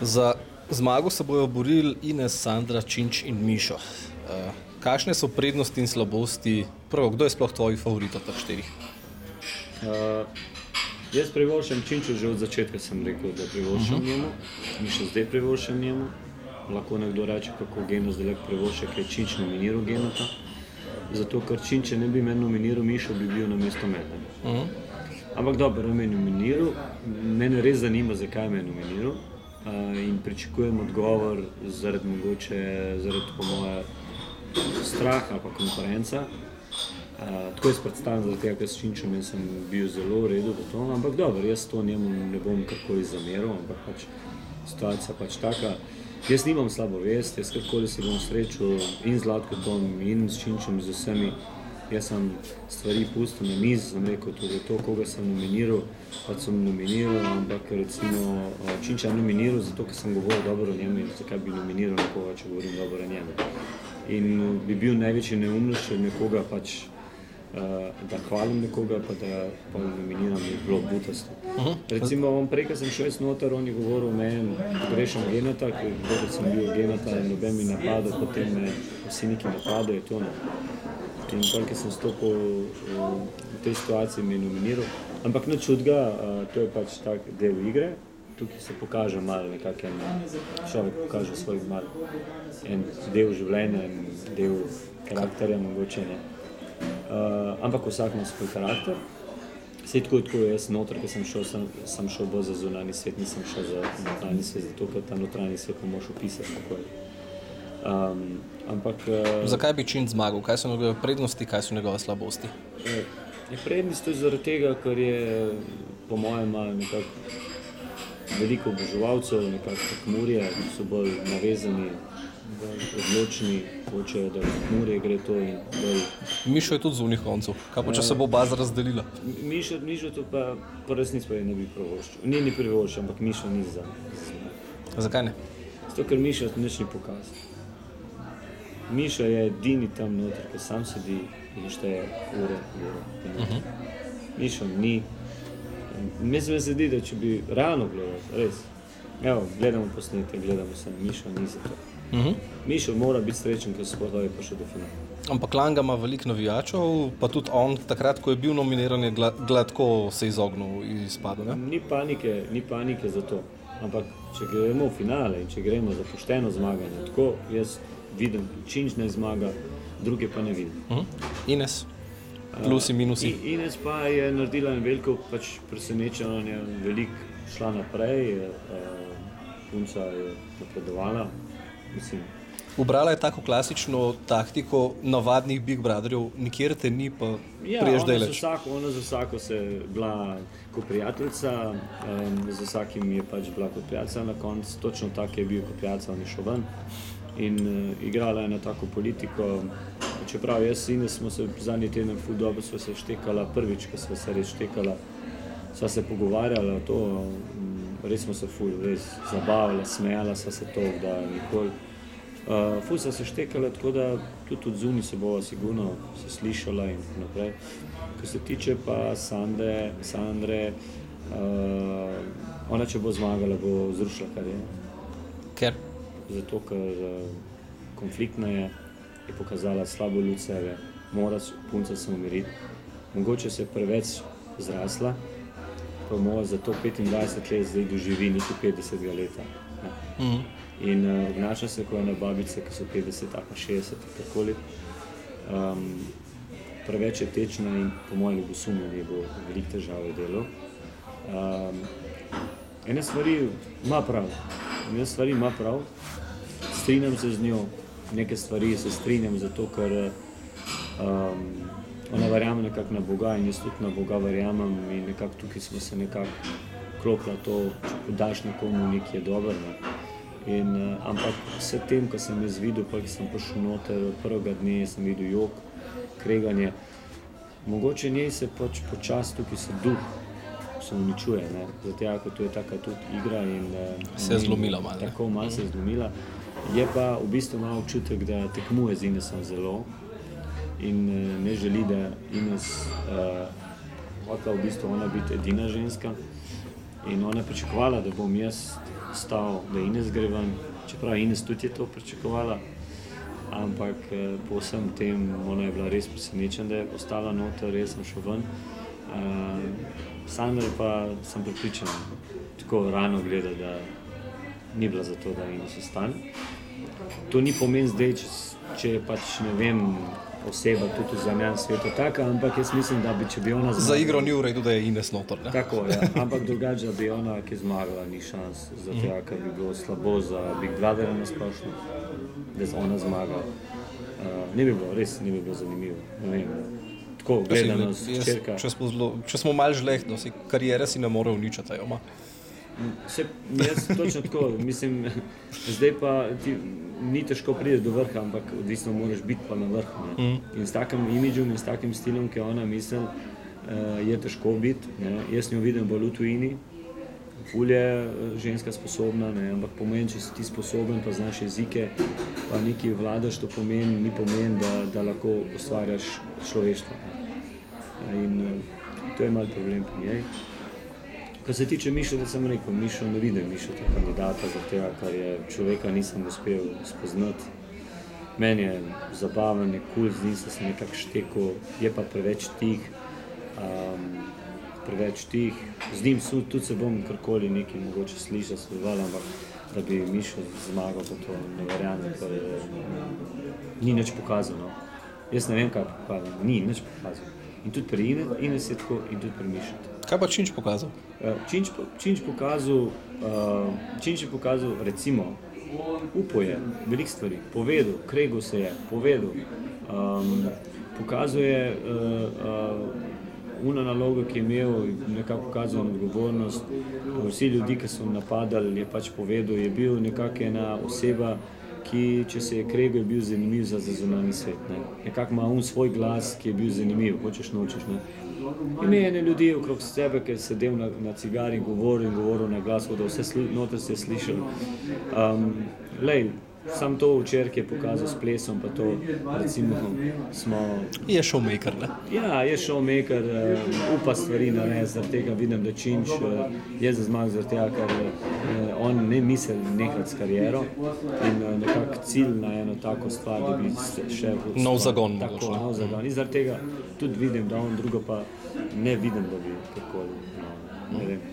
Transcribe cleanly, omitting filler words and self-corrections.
Za zmago se bojo borili Ines, Sandra, Činč in Mišo. Kakšne so prednosti in slabosti? Prvo, kdo je sploh tvoj favorit od teh štirih? Jaz privoščam Činču že od začetka, sem rekel, da privoščam njemu. Mišo zdaj privoščam njemu. Lahko nekdo reče, kako Geno zdaj privošče, ker je Činč nominiral Genota. Zato, ker Činče ne bi meni nominiral, Mišo bi bil na mesto mene. Ampak dobro, me je nominiral. Mene res zanima, zakaj me je nominiral. In pričakujem odgovor zaradi po moje straha pa konkurenca. Tako jaz predstavljam, zaradi tega, ker s Činčem sem bil zelo v redu v to, ampak dobro, jaz to njemu ne bom karkoli zameril, ampak pač situacija pač taka. Jaz nimam slabo vest, jaz karkoli se bom srečal in z Zlatkotom in s Činčem, z vsemi. Jaz sem stvari pustil na mizi, sem rekel tudi to, koga sem nominiral, pač sem nominiral, ampak recimo Činča nominiral zato, ker sem govoril dobro o njemu in zakaj bi nominiral nekoga, če govorim dobro o njemu. In bi bil največji neumnost, če nekoga pač, da hvalim nekoga, pa da pa nominiram, je bilo butasto. Recimo, prej, ko sem šel jaz noter, on je govoril o meni, pogrešam Genota, ker sem bil Genota in noben mi napadal, potem me vsi neki napadajo, to ne. In koliko sem stopil v tej situaciji, me je nominiral. Ampak nič čudga, to je pač tak del igre. Tukaj se pokaže malo nekako, človek pokaže svoj malo en del življenja in del karakterja mogoče, ne. Ampak vsak ima svoj karakter. Saj tako, jaz noter, ko sem šel bolj za zunanji svet, nisem šel za notranji svet, zato ker ta notranji svet pa moraš opisati takoj. Zakaj bi Činč zmagal? Kaj so njegove prednosti, kaj so njegove slabosti? Prednost je zaradi tega, ker je po mojem nekako veliko oboževalcev, nekako Prekmurje, so bolj navezani, bolj odločni, hočejo, da v Prekmurje gre to in bolj... Mišo je tudi zunaj koncev. Kaj pa, če se bo baza razdelila? Mišo to pa resnic pa je ne bi privoščil. Ni privoščil, ampak Mišo ni za zmago. Zakaj ne? Zato, ker Mišo nič ni pokazal. Mišo je edini tam noter, ko sam sedi in šteje ure. Mišo ni. Mislim, da se zdi, da če bi realno gledal, res, evo, gledamo posnete, gledamo se, Mišo ni za to. Mišo mora biti srečen, ker se je prišel do finala. Ampak Langa ima veliko navijačev, pa tudi on takrat, ko je bil nominiran, je gladko se izognil izpadu, ne? Ni panike za to, ampak če gremo v finale in če gremo za pošteno zmaganje, tako jaz vidim, Činč ne zmaga, druge pa ne vidim. Ines? Plusi, minusi? Ines pa je naredila veliko presenečenje, veliko šla naprej, punca je napredovala, mislim. Ubrala je tako klasično taktiko navadnih Big Brotherjev, nikjer te ni, pa priješ deleč. Ona za vsako se bila kot prijateljica, za vsakim je pač bila kot prijateljica na koncu, točno tako je bil kot prijateljica, on je šel ven. In igrala je na tako politiko, čeprav jaz in Ines smo se zadnji teden ful dobro sva se štekala, prvič, ko sva se res štekala, sva se pogovarjala, to, res smo se ful res zabavali, smejala sva se to, da nikoli. Ful sva se štekala, tako da tudi od zunaj se bova sigurno se slišala in tako naprej. Ko se tiče pa Sandre, ona če bo zmagala, bo zrušila kariero. Ker? Zato, ker konfliktna je pokazala slabo luč sebe, mora punca se umiriti. Mogoče se je preveč zrasla, pa mora za to 25 let zdaj doživi niti 50 leta. In obnaša se kot ena babica, ki so 50 ali pa 60, takoli. Preveč je tečna in po mojem ljubosumljenju bo veliko težave delal. Ene stvari ima prav, strinjam se z njo, neke stvari se strinjam zato, ker ona verjame nekako na Boga in jaz tudi na Boga verjamem in nekako tukaj smo se nekako klopila to, če podaš nekomu nekaj je dobro. Ampak vse tem, ko sem jaz videl, pa ki sem prišel noter, od prvega dne sem videl jok, kreganje, mogoče njej se pač počas tukaj se duh se uničuje, ne, zato ker to je taka tudi igra in se je zlomila malo. Tako malo se je zlomila. Je pa v bistvu malo občutek, da tekmuje z Inesom zelo in ne želi, da Ines hotela v bistvu ona biti edina ženska In ona je pričakovala, da bom jaz stal, da Ines gre ven, čeprav Ines tudi je to pričakovala, ampak po vsem tem ona je bila res presenečena, da je ostala noter, jaz sem šel ven. Sandra pa sem pripričan, tako rano gleda, da ni bila za to, da Ines ostane. To ni pomen zdaj, če je pač, ne vem, oseba tudi v zanjem svetu taka, ampak jaz mislim, da če bi ona zmagala... Za igro ni v redu, da je Ines noter, ne? Tako, ja. Ampak drugače, da bi ona, ki je zmagala, ni šans za tega, ker bi bilo slabo za Big Brother na splošno, da je ona zmagala. Ne bi bilo, res ne bi bilo zanimivo, ne vem. Tako, gledanost, včerka. Če smo malo žlehtno, karijere si ne more uničati, joma. Jaz točno tako, mislim, zdaj pa ti ni težko priti do vrha, ampak odvisno moraš biti pa na vrhu. In s takim imidžom in s takim stilom, ki ona misli, je težko biti. Jaz njo vidim bolj v tujini, ful je ženska sposobna, ampak pomeni, če si ti sposoben, pa znaš jezike, pa nekaj vladaš, to pomeni, ni pomeni, da lahko ustvarjaš človeštvo. In to je malo problem pri njej. Kar se tiče Mišo, da sem rekel, Mišo ne vidim, Mišo ta kandidata za tega, kar je človeka nisem uspel spoznati. Meni je zabaven, je kul, z njim sem nekako štekel, je pa preveč tih. Z njim tudi se bom karkoli nekaj mogoče slišal, sodeloval, ampak da bi Mišo zmagal, pa to ne verjamem, ker ni nič pokazal. No. Jaz ne vem, kaj pokazal, ni nič pokazal. In tudi pri Ines je tako, in tudi pri Mišo. Kaj pa Činč pokazal? Činč je pokazal, recimo, upal je veliko stvari, povedal, kregal se je, povedal, pokazal je una naloga, ki je imel, nekako pokazal odgovornost, vsi ljudi, ki so napadali, je pač povedal, je bil nekako ena oseba, ki, če se je kregal, je bil zanimiv za zunanji svet. Nekako ima svoj glas, ki je bil zanimiv, hočeš nočeš. Imene ljudi okrog sebe, ki je sedel na cigari in govoril na glas, da vse noter se je slišal. Sam to včeraj je pokazal s plesom, pa to, recimo, smo... Je showmaker, ne? Ja, je showmaker, upa stvari narediti, zaradi tega vidim, da Činč je za zmag, zaradi tega, ker on ne misli nehati s kariero in nekako cilj na eno tako stvar, da bi še... Nov zagon. Tako, nov zagon. In zaradi tega tudi vidim, da on drugo pa ne vidim, da bi kakoli, ne vem.